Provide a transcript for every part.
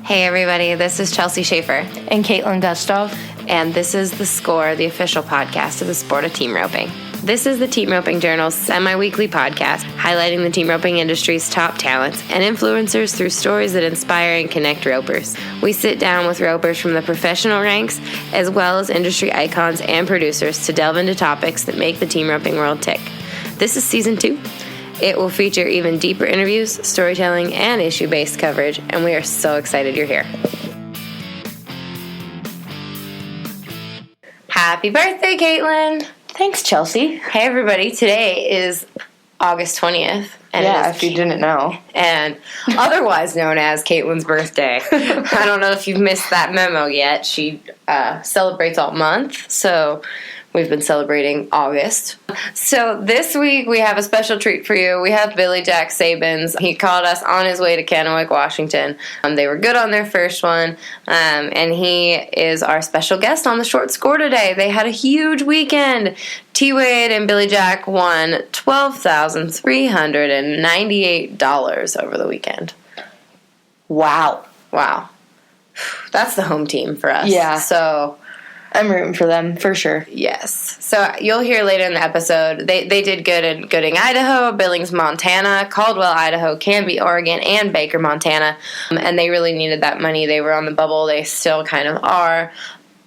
Hey everybody, this is Chelsea Shaffer. And Kaitlin Gustave. And this is The Score, the official podcast of the sport of team roping. This is the Team Roping Journal's semi-weekly podcast highlighting the team roping industry's top talents and influencers through stories that inspire and connect ropers. We sit down with ropers from the professional ranks as well as industry icons and producers to delve into topics that make the team roping world tick. This is Season 2. It will feature even deeper interviews, storytelling, and issue-based coverage, and we are so excited you're here. Happy birthday, Kaitlin! Thanks, Chelsea. Hey, everybody. Today is August 20th. And if you didn't know. And otherwise known as Kaitlin's birthday. I don't know if you've missed that memo yet. She celebrates all month, so we've been celebrating August. So this week we have a special treat for you. We have Billie Jack Saebens. He called us on his way to Kennewick, Washington. They were good on their first one, and he is our special guest on the short score today. They had a huge weekend. T-Wade and Billie Jack won $12,398 over the weekend. Wow. That's the home team for us. Yeah. So I'm rooting for them, for sure. Yes. So you'll hear later in the episode, they did good in Gooding, Idaho, Billings, Montana, Caldwell, Idaho, Canby, Oregon, and Baker, Montana. And they really needed that money. They were on the bubble. They still kind of are.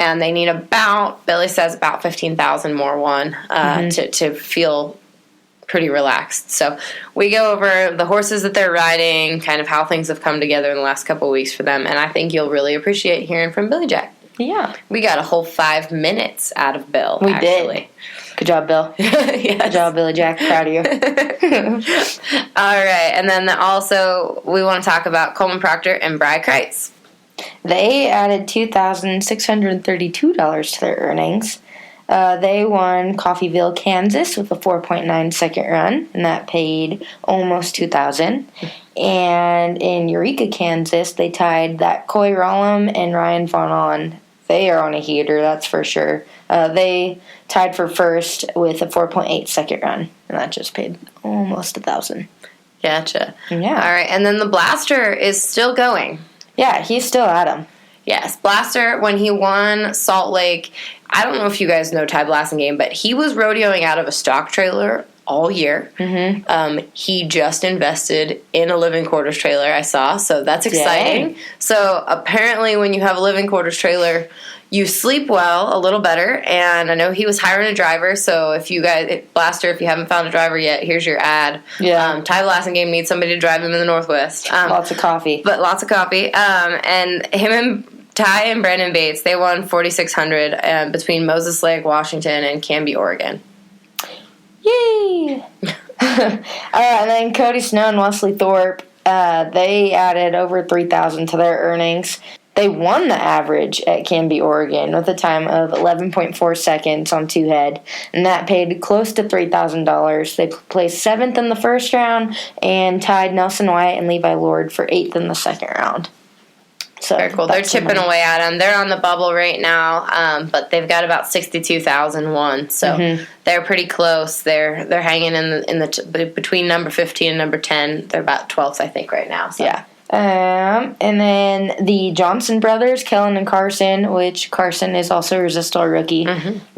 And they need Billy says about 15,000 more won to feel pretty relaxed. So we go over the horses that they're riding, kind of how things have come together in the last couple of weeks for them. And I think you'll really appreciate hearing from Billie Jack. Yeah. We got a whole 5 minutes out of Bill, We actually. did. Good job, Bill. Yes. Good job, Billie Jack. Proud of you. All right. And then also we want to talk about Coleman Proctor and Bri Kreitz. They added $2,632 to their earnings. They won Coffeyville, Kansas with a 4.9 second run, and that paid almost $2,000. And in Eureka, Kansas, they tied that Coy Rollum and Ryan Von On. They are on a heater, that's for sure. They tied for first with a 4.8 second run, and that just paid almost $1,000. Gotcha. Yeah. All right. And then the Blaster is still going. Yeah, he's still at him. Yes, Blaster, when he won Salt Lake, I don't know if you guys know Ty Blasingame, but he was rodeoing out of a stock trailer all year. Mm-hmm. He just invested in a living quarters trailer, I saw, so that's exciting. Yay. So apparently when you have a living quarters trailer, you sleep well, a little better, and I know he was hiring a driver, so if you guys, Blaster, if you haven't found a driver yet, here's your ad. Yeah. Ty Blasingame needs somebody to drive him in the Northwest. Lots of coffee. But lots of coffee. And him and Ty and Brandon Bates, they won 4,600 between Moses Lake, Washington, and Canby, Oregon. Yay! And then Cody Snow and Wesley Thorpe, they added over $3,000 to their earnings. They won the average at Canby, Oregon with a time of 11.4 seconds on two head, and that paid close to $3,000. They placed 7th in the first round and tied Nelson White and Levi Lord for 8th in the second round. So very cool. They're chipping away at them. They're on the bubble right now, but they've got about 62,000 won, so they're pretty close. They're hanging in the between number 15 and number 10. They're about 12th, I think, right now. So. Yeah. And then the Johnson brothers, Kellen and Carson, which Carson is also a Resistol rookie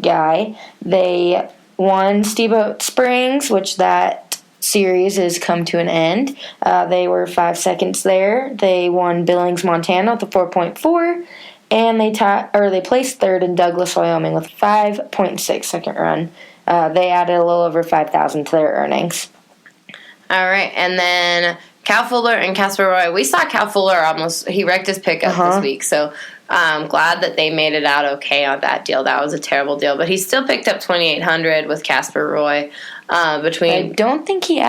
guy. They won Steamboat Springs, which that series has come to an end. They were 5 seconds there. They won Billings, Montana with a 4.4, and they placed third in Douglas, Wyoming with a 5.6 second run. They added a little over $5,000 to their earnings. All right, and then Cal Fuller and Casper Roy. We saw Cal Fuller he wrecked his pickup this week, so I'm glad that they made it out okay on that deal. That was a terrible deal, but he still picked up $2,800 with Casper Roy. I don't think he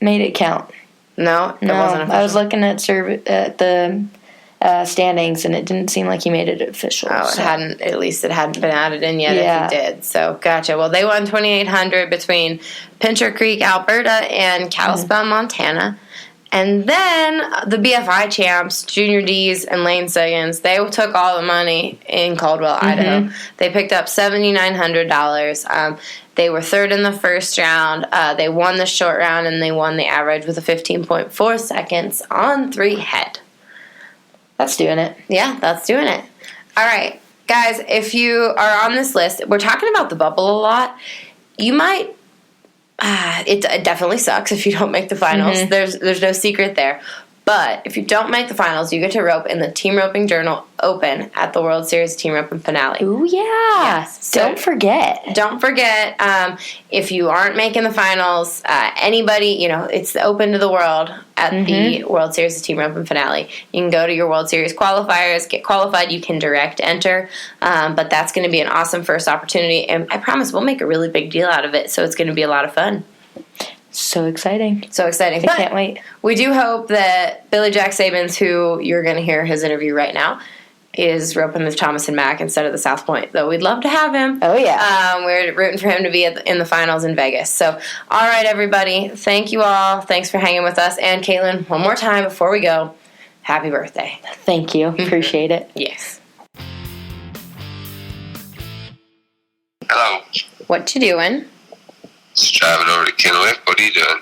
made it count. No, it wasn't official. I was looking at the standings, and it didn't seem like he made it official. Oh, so. At least it hadn't been added in yet if he did. So, gotcha. Well, they won $2,800 between Pincher Creek, Alberta, and Kalispell, Montana. And then the BFI champs, Junior D's and Lane Seggins, they took all the money in Caldwell, Idaho. They picked up $7,900. They were third in the first round. They won the short round, and they won the average with a 15.4 seconds on 3 head. That's doing it. Yeah, that's doing it. All right. Guys, if you are on this list, we're talking about the bubble a lot. You might... it definitely sucks if you don't make the finals. Mm-hmm. There's no secret there. But if you don't make the finals, you get to rope in the Team Roping Journal Open at the World Series Team Roping Finale. Ooh, yeah. Yes. So don't forget. Don't forget, if you aren't making the finals, anybody, it's open to the world at the World Series Team Roping Finale. You can go to your World Series qualifiers, get qualified. You can direct enter. But that's going to be an awesome first opportunity. And I promise we'll make a really big deal out of it. So it's going to be a lot of fun. So exciting. So exciting. I can't wait. We do hope that Billie Jack Saebens, who you're going to hear his interview right now, is roping with Thomas and Mack instead of the South Point, though we'd love to have him. Oh, yeah. We're rooting for him to be in the finals in Vegas. So, all right, everybody. Thank you all. Thanks for hanging with us. And, Kaitlin, one more time before we go, happy birthday. Thank you. Appreciate it. Yes. Hello. What you doing? Just driving over to Kennewick. What are you doing?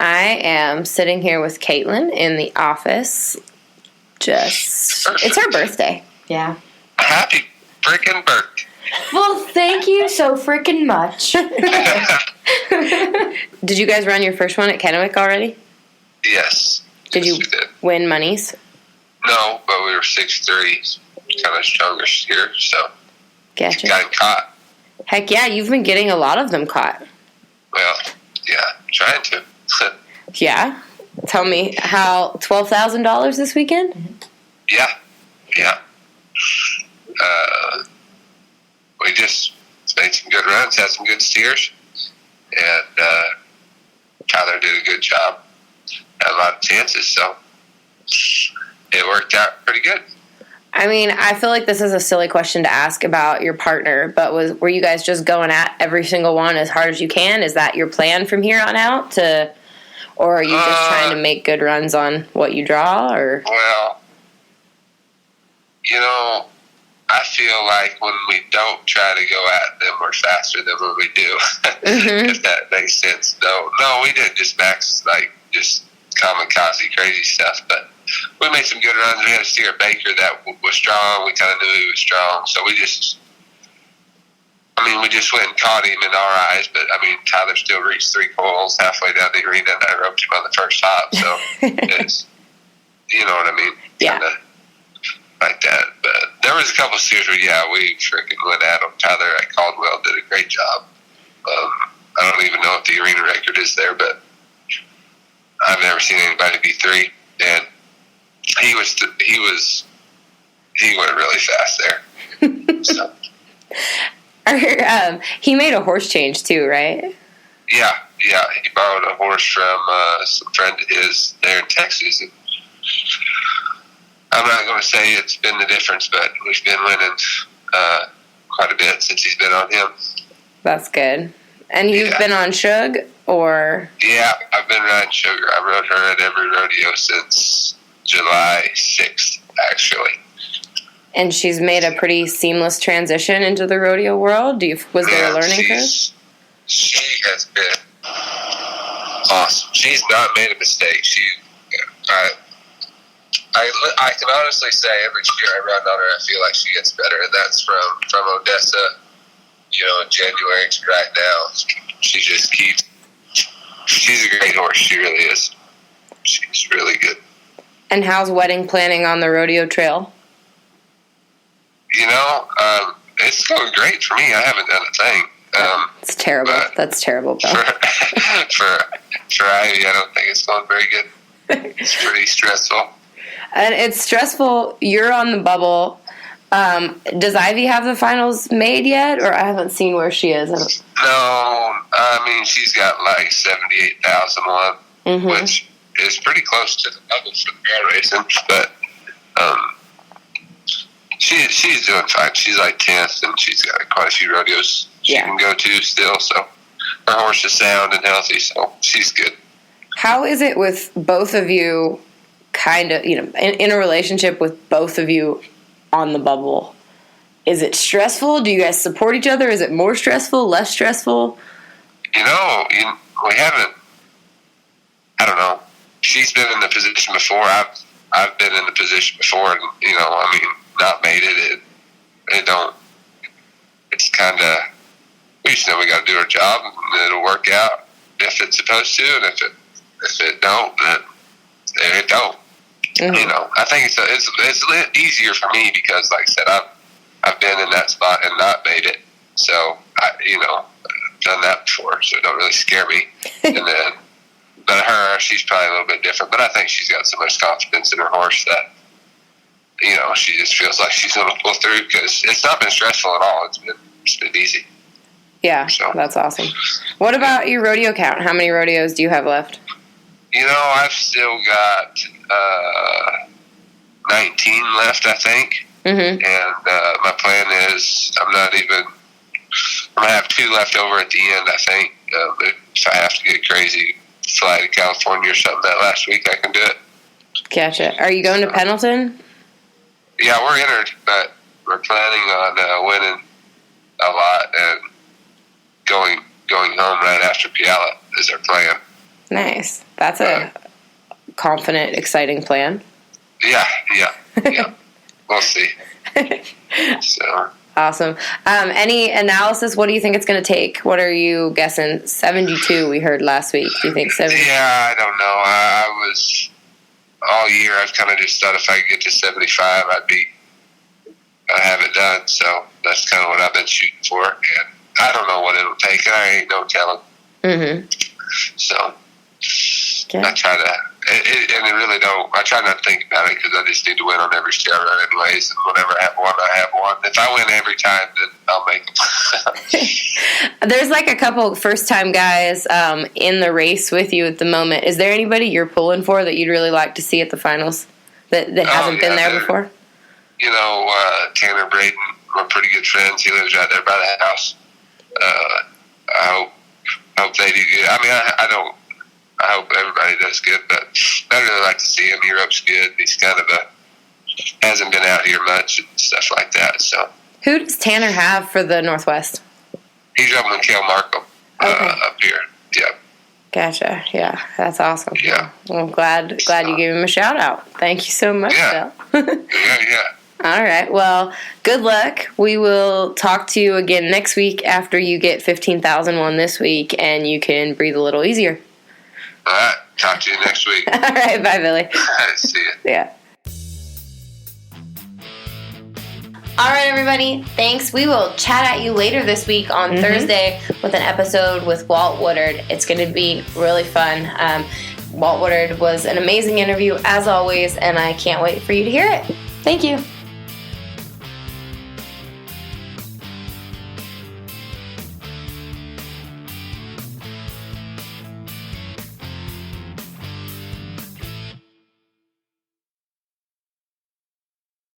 I am sitting here with Kaitlin in the office. It's her birthday. Yeah. Happy frickin' birthday. Well, thank you so frickin' much. Did you guys run your first one at Kennewick already? Yes. Did you win monies? No, but we were 6'3", kind of stronger here, so gotcha. Got caught. Heck yeah, you've been getting a lot of them caught. Well, yeah, trying to. Yeah? Tell me, how, $12,000 this weekend? Yeah. We just made some good runs, had some good steers, and Tyler did a good job. Had a lot of chances, so it worked out pretty good. I mean, I feel like this is a silly question to ask about your partner, but were you guys just going at every single one as hard as you can? Is that your plan from here on out, or are you just trying to make good runs on what you draw? Or well, I feel like when we don't try to go at them, we're faster than when we do. If that makes sense. No, we didn't just max just kamikaze crazy stuff, but we made some good runs. We had a steer Baker that was strong. We kind of knew he was strong, so we just went and caught him in our eyes. But Tyler still reached 3 poles halfway down the arena, and I roped him on the first hop. So it's, you know what I mean? Yeah. Kinda like that. But there was a couple of steers where we freaking went at them. Tyler at Caldwell did a great job. I don't even know if the arena record is there, but I've never seen anybody be 3, and he went really fast there. So. He made a horse change too, right? Yeah. He borrowed a horse from some friend of his there in Texas. And I'm not going to say it's been the difference, but we've been winning quite a bit since he's been on him. That's good. And you've been on Shug, or? Yeah, I've been riding Sugar. I rode her at every rodeo since July 6th, actually. And she's made a pretty seamless transition into the rodeo world. Was there a learning curve? She has been awesome. She's not made a mistake. I can honestly say every year I run on her, I feel like she gets better, and that's from Odessa, in January to right now. She just keeps. She's a great horse. She really is. She's really good. And how's wedding planning on the rodeo trail? It's going great for me. I haven't done a thing. It's terrible. That's terrible, Bill. For Ivy, I don't think it's going very good. It's pretty stressful. And it's stressful. You're on the bubble. Does Ivy have the finals made yet? Or I haven't seen where she is. No. She's got 78,001, which is pretty close to the bubble for the girl racing. But she's doing fine. She's 10th, and she's got quite a few rodeos she can go to still. So her horse is sound and healthy, so she's good. How is it with both of you, kind of, in a relationship with both of you on the bubble? Is it stressful? Do you guys support each other? Is it more stressful, less stressful? We haven't. I don't know. She's been in the position before. I've been in the position before, and not made it. It don't. It's kind of, we just know we got to do our job, and it'll work out if it's supposed to, and if it don't, then it don't. Mm-hmm. I think it's easier for me because, like I said, I've been in that spot and not made it, so I've done that before, so it don't really scare me. And then, but her, she's probably a little bit different, but I think she's got so much confidence in her horse that she just feels like she's going to pull through because it's not been stressful at all. It's been easy. Yeah, so that's awesome. What about your rodeo count? How many rodeos do you have left? I've still got 19 left, I think. Mm-hmm. And my plan is I'm going to have 2 left over at the end, I think. If I have to get crazy, fly to California or something that last week, I can do it. Gotcha. Are you going to Pendleton? Yeah, we're entered, but we're planning on winning a lot and going home right after Piala is our plan. Nice. That's a confident, exciting plan. Yeah. We'll see. So awesome. Any analysis? What do you think it's going to take? What are you guessing? 72 we heard last week. Do you think 70? Yeah, I don't know. I was all year. I've kind of just thought if I could get to 75, I'd have it done. So that's kind of what I've been shooting for. And I don't know what it'll take. I ain't no telling. Mm-hmm. So I try to, and it really don't. I try not to think about it because I just need to win on every start run anyways. And whenever I have one, I have one. If I win every time, then I'll make them. There's like a couple first-time guys in the race with you at the moment. Is there anybody you're pulling for that you'd really like to see at the finals that hasn't been there before? Tanner Braden, we're pretty good friends. He lives right there by the house. I hope they do good. I hope everybody does good, but I really like to see him. Europe's good. He's kind of hasn't been out here much and stuff like that. So, who does Tanner have for the Northwest? He's up with Kel Markham up here. Yeah. Gotcha. Yeah, that's awesome. Yeah. Well, glad you gave him a shout out. Thank you so much, Phil. Yeah. All right. Well, good luck. We will talk to you again next week after you get 15,000 won this week, and you can breathe a little easier. All right. Talk to you next week. All right. Bye, Billy. See you. Yeah. All right, everybody. Thanks. We will chat at you later this week on Thursday with an episode with Walt Woodard. It's going to be really fun. Walt Woodard was an amazing interview, as always, and I can't wait for you to hear it. Thank you.